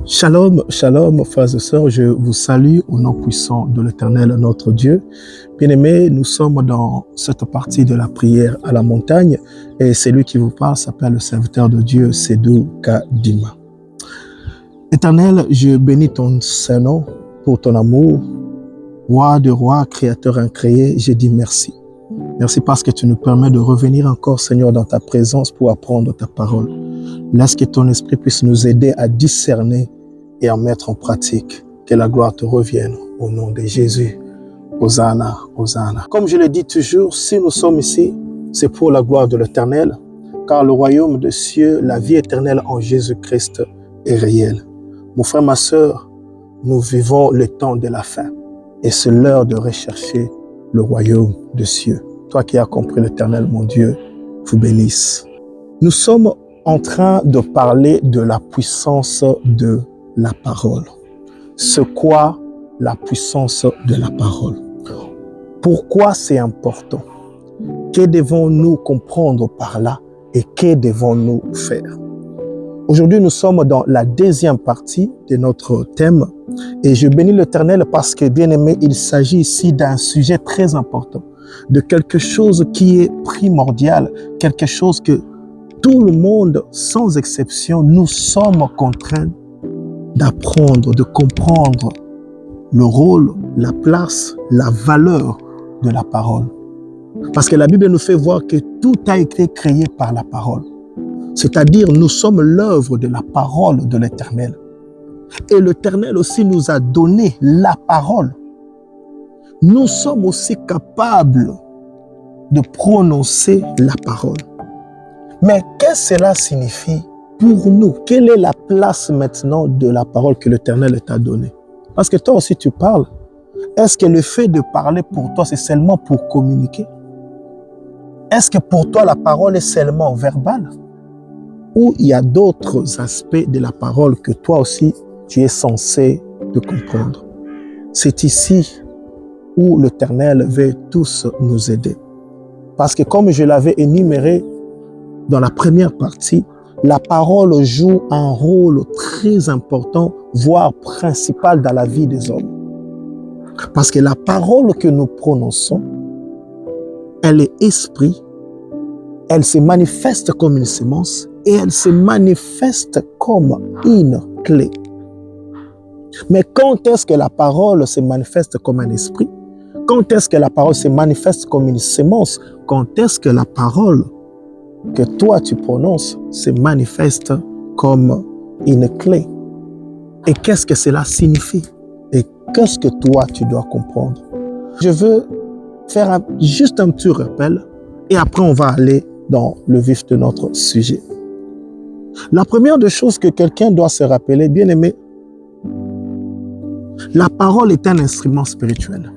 Shalom, shalom, frères et sœurs, je vous salue au nom puissant de l'Éternel, notre Dieu. Bien-aimés, nous sommes dans cette partie de la prière à la montagne et celui qui vous parle s'appelle le serviteur de Dieu, Sédou Kadima. Éternel, je bénis ton Saint-Nom pour ton amour. Roi de rois, créateur incréé, je dis merci. Merci parce que tu nous permets de revenir encore, Seigneur, dans ta présence pour apprendre ta parole. Laisse que ton esprit puisse nous aider à discerner et à mettre en pratique. Que la gloire te revienne au nom de Jésus. Hosanna, Hosanna. Comme je le dis toujours, si nous sommes ici, c'est pour la gloire de l'Éternel, car le royaume des cieux, la vie éternelle en Jésus-Christ est réelle. Mon frère, ma sœur, nous vivons le temps de la fin et c'est l'heure de rechercher le royaume des cieux. Toi qui as compris l'Éternel, mon Dieu, vous bénisse. Nous sommes en train de parler de la puissance de la parole. C'est quoi la puissance de la parole? Pourquoi c'est important? Que devons-nous comprendre par là et que devons-nous faire? Aujourd'hui, nous sommes dans la deuxième partie de notre thème et je bénis l'Éternel parce que, bien aimé, il s'agit ici d'un sujet très important, de quelque chose qui est primordial, quelque chose que tout le monde, sans exception, nous sommes contraints d'apprendre, de comprendre le rôle, la place, la valeur de la parole. Parce que la Bible nous fait voir que tout a été créé par la parole. C'est-à-dire, nous sommes l'œuvre de la parole de l'Éternel. Et l'Éternel aussi nous a donné la parole. Nous sommes aussi capables de prononcer la parole. Mais qu'est-ce que cela signifie pour nous? Quelle est la place maintenant de la parole que l'Éternel t'a donnée? Parce que toi aussi tu parles. Est-ce que le fait de parler pour toi, c'est seulement pour communiquer? Est-ce que pour toi, la parole est seulement verbale? Ou il y a d'autres aspects de la parole que toi aussi, tu es censé de comprendre? C'est ici où l'Éternel veut tous nous aider. Parce que comme je l'avais énuméré dans la première partie, la parole joue un rôle très important, voire principal dans la vie des hommes. Parce que la parole que nous prononçons, elle est esprit, elle se manifeste comme une semence et elle se manifeste comme une clé. Mais quand est-ce que la parole se manifeste comme un esprit? Quand est-ce que la parole se manifeste comme une semence? Quand est-ce que la parole que toi tu prononces se manifeste comme une clé? Et qu'est-ce que cela signifie? Et qu'est-ce que toi tu dois comprendre? Je veux faire juste un petit rappel et après on va aller dans le vif de notre sujet. La première des choses que quelqu'un doit se rappeler, bien aimé, la parole est un instrument spirituel.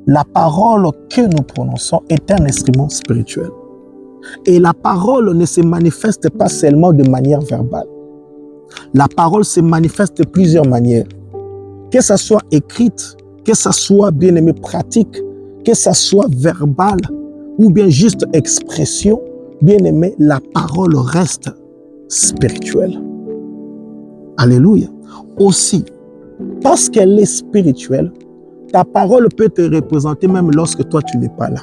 La parole que nous prononçons est un instrument spirituel. Et la parole ne se manifeste pas seulement de manière verbale. La parole se manifeste de plusieurs manières. Que ça soit écrite, que ça soit bien aimé pratique, que ça soit verbal ou bien juste expression, bien aimé, la parole reste spirituelle. Alléluia. Aussi, parce qu'elle est spirituelle, ta parole peut te représenter même lorsque toi tu n'es pas là.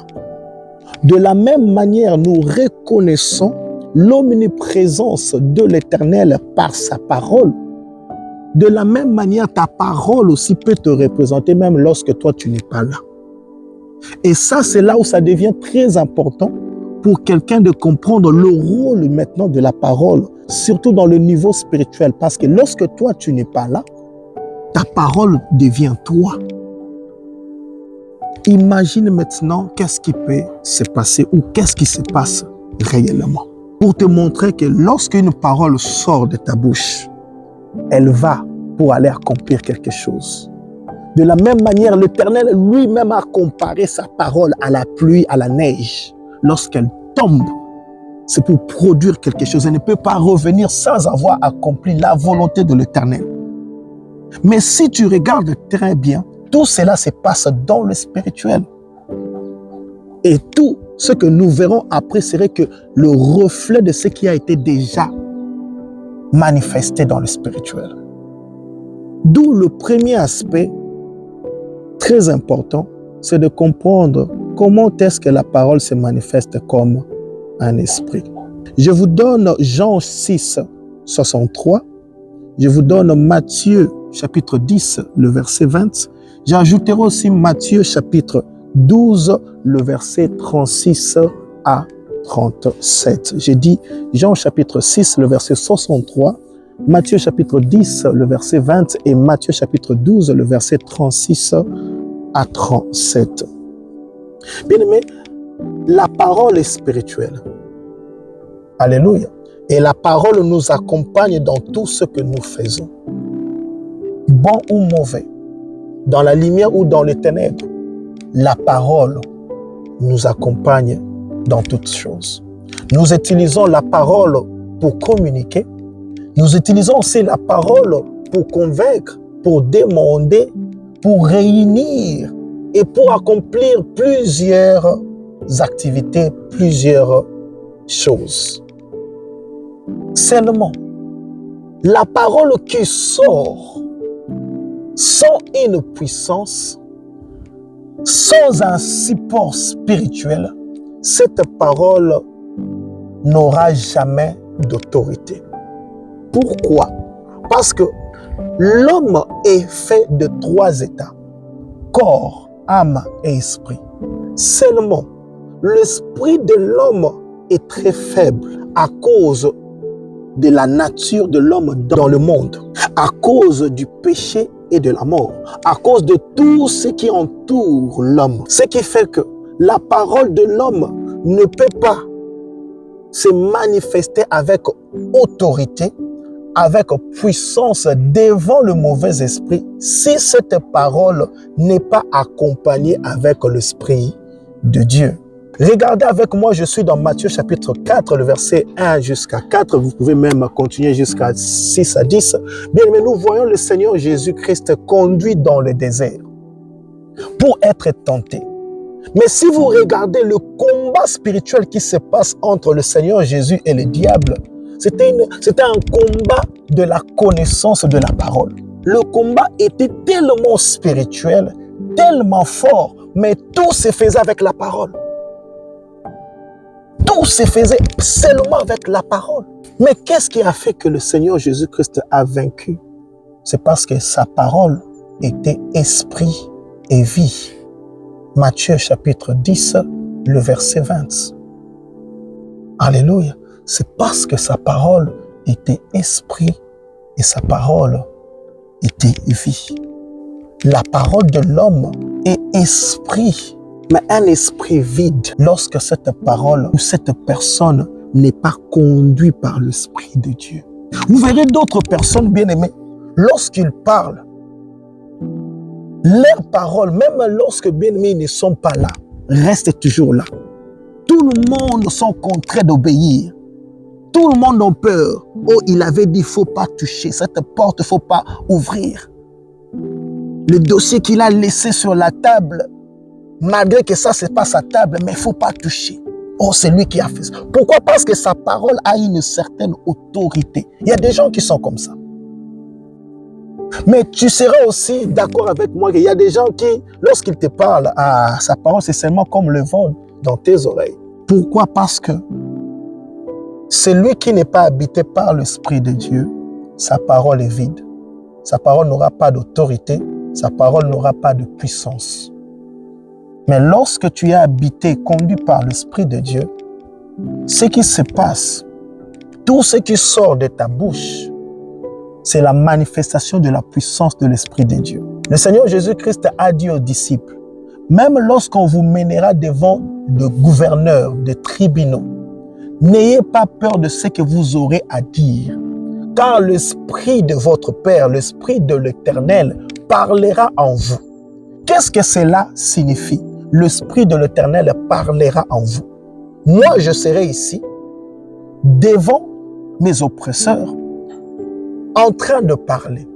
De la même manière, nous reconnaissons l'omniprésence de l'Éternel par sa parole. De la même manière, ta parole aussi peut te représenter même lorsque toi tu n'es pas là. Et ça, c'est là où ça devient très important pour quelqu'un de comprendre le rôle maintenant de la parole, surtout dans le niveau spirituel. Parce que lorsque toi tu n'es pas là, ta parole devient toi. Imagine maintenant qu'est-ce qui peut se passer ou qu'est-ce qui se passe réellement. Pour te montrer que lorsqu'une parole sort de ta bouche, elle va pour aller accomplir quelque chose. De la même manière, l'Éternel lui-même a comparé sa parole à la pluie, à la neige. Lorsqu'elle tombe, c'est pour produire quelque chose. Elle ne peut pas revenir sans avoir accompli la volonté de l'Éternel. Mais si tu regardes très bien, tout cela se passe dans le spirituel. Et tout ce que nous verrons après serait que le reflet de ce qui a été déjà manifester dans le spirituel. D'où le premier aspect très important, c'est de comprendre comment est-ce que la parole se manifeste comme un esprit. Je vous donne Jean 6, 63. Je vous donne Matthieu chapitre 10, le verset 20. J'ajouterai aussi Matthieu chapitre 12, le verset 36 à 37. J'ai dit Jean chapitre 6, le verset 63, Matthieu chapitre 10, le verset 20 et Matthieu chapitre 12, le verset 36 à 37. Bien-aimé, la parole est spirituelle. Alléluia. Et la parole nous accompagne dans tout ce que nous faisons. Bon ou mauvais, dans la lumière ou dans les ténèbres, la parole nous accompagne dans toutes choses. Nous utilisons la parole pour communiquer. Nous utilisons aussi la parole pour convaincre, pour demander, pour réunir et pour accomplir plusieurs activités, plusieurs choses. Seulement, la parole qui sort sans une puissance, sans un support spirituel, cette parole n'aura jamais d'autorité. Pourquoi? Parce que l'homme est fait de 3 états, corps, âme et esprit. Seulement, l'esprit de l'homme est très faible à cause de la nature de l'homme dans le monde, à cause du péché et de la mort, à cause de tout ce qui entoure l'homme. Ce qui fait que la parole de l'homme ne peut pas se manifester avec autorité, avec puissance devant le mauvais esprit, si cette parole n'est pas accompagnée avec l'esprit de Dieu. Regardez avec moi, je suis dans Matthieu chapitre 4, le verset 1 jusqu'à 4. Vous pouvez même continuer jusqu'à 6 à 10. Bien, mais nous voyons le Seigneur Jésus-Christ conduit dans le désert pour être tenté. Mais si vous regardez le combat spirituel qui se passe entre le Seigneur Jésus et le diable, c'était un combat de la connaissance de la parole. Le combat était tellement spirituel, tellement fort, mais tout se faisait avec la parole. Tout se faisait seulement avec la parole. Mais qu'est-ce qui a fait que le Seigneur Jésus-Christ a vaincu? C'est parce que sa parole était esprit et vie. Matthieu chapitre 10, le verset 20. Alléluia. C'est parce que sa parole était esprit et sa parole était vie. La parole de l'homme est esprit, mais un esprit vide lorsque cette parole ou cette personne n'est pas conduite par l'Esprit de Dieu. Vous verrez d'autres personnes bien-aimées, lorsqu'ils parlent, leurs paroles, même lorsque bien-aimés ne sont pas là, restent toujours là. Tout le monde sont contraints d'obéir. Tout le monde a peur. Oh, il avait dit, il ne faut pas toucher. Cette porte, il ne faut pas ouvrir. Le dossier qu'il a laissé sur la table, malgré que ça, ce n'est pas sa table, mais il ne faut pas toucher. Oh, c'est lui qui a fait ça. Pourquoi? Parce que sa parole a une certaine autorité. Il y a des gens qui sont comme ça. Mais tu seras aussi d'accord avec moi qu'il y a des gens qui, lorsqu'ils te parlent, sa parole, c'est seulement comme le vent dans tes oreilles. Pourquoi? Parce que celui qui n'est pas habité par l'Esprit de Dieu, sa parole est vide. Sa parole n'aura pas d'autorité, sa parole n'aura pas de puissance. Mais lorsque tu es habité, conduit par l'Esprit de Dieu, ce qui se passe, tout ce qui sort de ta bouche, c'est la manifestation de la puissance de l'Esprit de Dieu. Le Seigneur Jésus-Christ a dit aux disciples, même lorsqu'on vous mènera devant de gouverneurs, de tribunaux, n'ayez pas peur de ce que vous aurez à dire, car l'Esprit de votre Père, l'Esprit de l'Éternel, parlera en vous. Qu'est-ce que cela signifie? L'Esprit de l'Éternel parlera en vous. Moi, je serai ici, devant mes oppresseurs, en train de parler.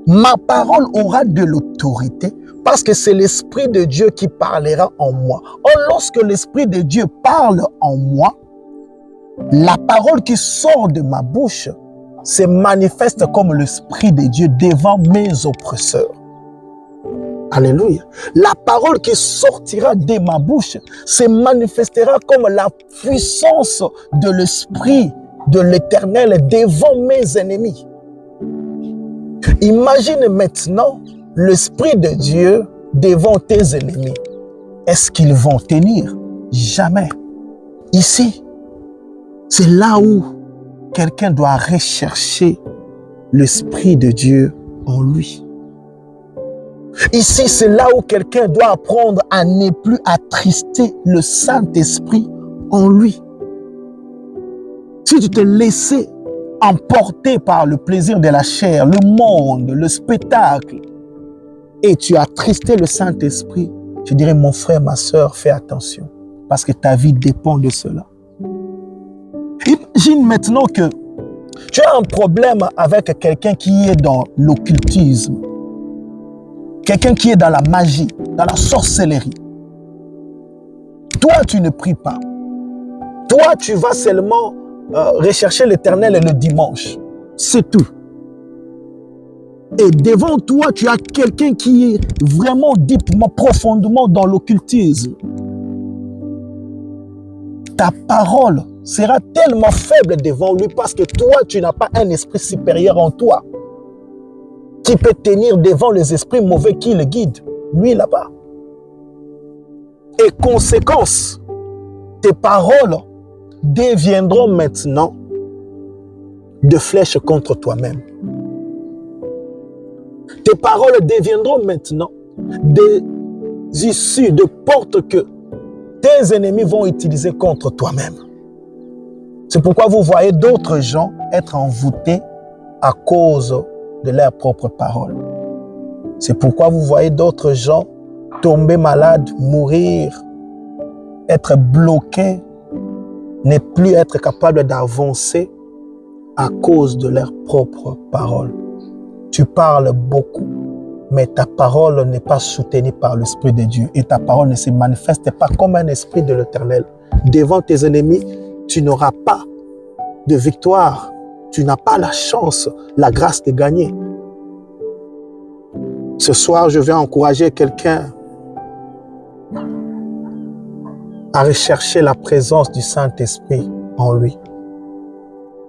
Ma parole aura de l'autorité parce que c'est l'Esprit de Dieu qui parlera en moi. Or, lorsque l'Esprit de Dieu parle en moi, la parole qui sort de ma bouche se manifeste comme l'Esprit de Dieu devant mes oppresseurs. Alléluia. La parole qui sortira de ma bouche se manifestera comme la puissance de l'Esprit de l'Éternel devant mes ennemis. Imagine maintenant l'Esprit de Dieu devant tes ennemis. Est-ce qu'ils vont tenir? Jamais. Ici, c'est là où quelqu'un doit rechercher l'Esprit de Dieu en lui. Ici, c'est là où quelqu'un doit apprendre à ne plus attrister le Saint-Esprit en lui. Si tu te laissais emporter par le plaisir de la chair, le monde, le spectacle, et tu as attristé le Saint-Esprit, je dirais, mon frère, ma soeur, fais attention, parce que ta vie dépend de cela. Imagine maintenant que tu as un problème avec quelqu'un qui est dans l'occultisme, quelqu'un qui est dans la magie, dans la sorcellerie. Toi, tu ne pries pas. Toi, tu vas seulement rechercher l'Éternel le dimanche. C'est tout. Et devant toi, tu as quelqu'un qui est vraiment deepement, profondément dans l'occultisme. Ta parole sera tellement faible devant lui parce que toi, tu n'as pas un esprit supérieur en toi qui peut tenir devant les esprits mauvais qui le guident. Lui, là-bas. Et conséquence, tes paroles deviendront maintenant de flèches contre toi-même. Tes paroles deviendront maintenant des issues, de portes que tes ennemis vont utiliser contre toi-même. C'est pourquoi vous voyez d'autres gens être envoûtés à cause de leurs propres paroles. C'est pourquoi vous voyez d'autres gens tomber malades, mourir, être bloqués, ne plus être capables d'avancer à cause de leurs propres paroles. Tu parles beaucoup, mais ta parole n'est pas soutenue par l'Esprit de Dieu et ta parole ne se manifeste pas comme un esprit de l'Éternel. Devant tes ennemis, tu n'auras pas de victoire. Tu n'as pas la chance, la grâce de gagner. Ce soir, je vais encourager quelqu'un à rechercher la présence du Saint-Esprit en lui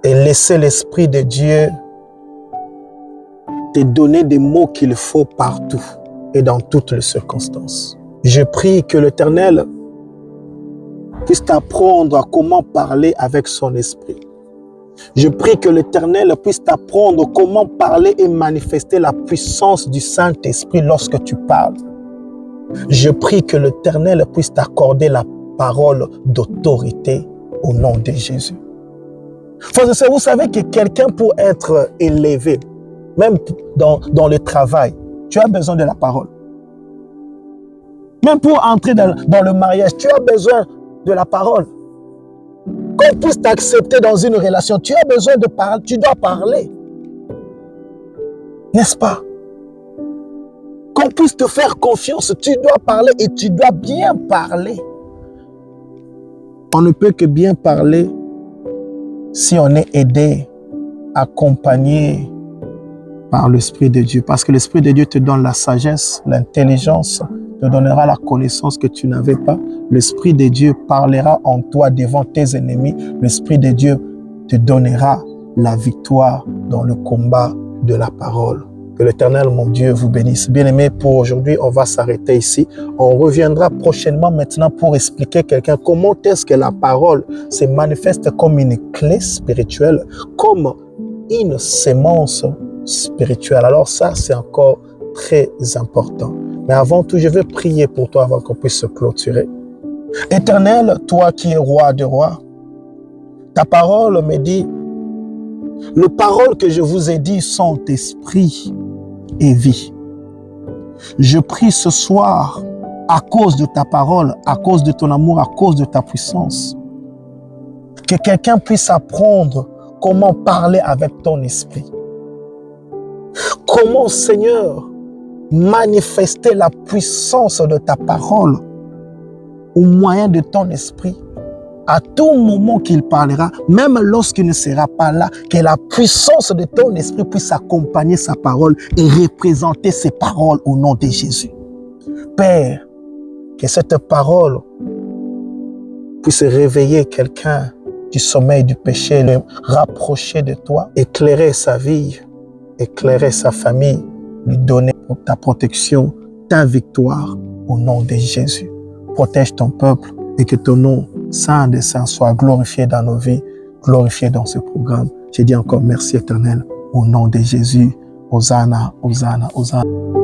et laisser l'Esprit de Dieu te donner des mots qu'il faut partout et dans toutes les circonstances. Je prie que l'Éternel puisse t'apprendre à comment parler avec son esprit. Je prie que l'Éternel puisse t'apprendre comment parler et manifester la puissance du Saint-Esprit lorsque tu parles. Je prie que l'Éternel puisse t'accorder la parole d'autorité au nom de Jésus. Vous savez que quelqu'un pour être élevé, même dans le travail, tu as besoin de la parole. Même pour entrer dans le mariage, tu as besoin de la parole. Qu'on puisse t'accepter dans une relation, tu as besoin de parler, tu dois parler. N'est-ce pas? Qu'on puisse te faire confiance, tu dois parler et tu dois bien parler. On ne peut que bien parler si on est aidé, accompagné par l'Esprit de Dieu. Parce que l'Esprit de Dieu te donne la sagesse, l'intelligence, te donnera la connaissance que tu n'avais pas. L'Esprit de Dieu parlera en toi devant tes ennemis. L'Esprit de Dieu te donnera la victoire dans le combat de la parole. Que l'Éternel, mon Dieu, vous bénisse. Bien-aimés, pour aujourd'hui, on va s'arrêter ici. On reviendra prochainement maintenant pour expliquer à quelqu'un comment est-ce que la parole se manifeste comme une clé spirituelle, comme une sémence spirituelle. Alors ça, c'est encore très important. Mais avant tout, je vais prier pour toi avant qu'on puisse se clôturer. Éternel, toi qui es roi de rois, ta parole me dit, les paroles que je vous ai dites sont esprit et vie. Je prie ce soir, à cause de ta parole, à cause de ton amour, à cause de ta puissance, que quelqu'un puisse apprendre comment parler avec ton esprit. Comment, Seigneur, manifester la puissance de ta parole au moyen de ton esprit À tout moment qu'il parlera, même lorsqu'il ne sera pas là, que la puissance de ton esprit puisse accompagner sa parole et représenter ses paroles au nom de Jésus. Père, que cette parole puisse réveiller quelqu'un du sommeil du péché, le rapprocher de toi, éclairer sa vie, éclairer sa famille, lui donner ta protection, ta victoire au nom de Jésus. Protège ton peuple et que ton nom saint des saints soit glorifié dans nos vies, glorifié dans ce programme. Je dis encore merci éternel au nom de Jésus. Hosanna, Hosanna, Hosanna.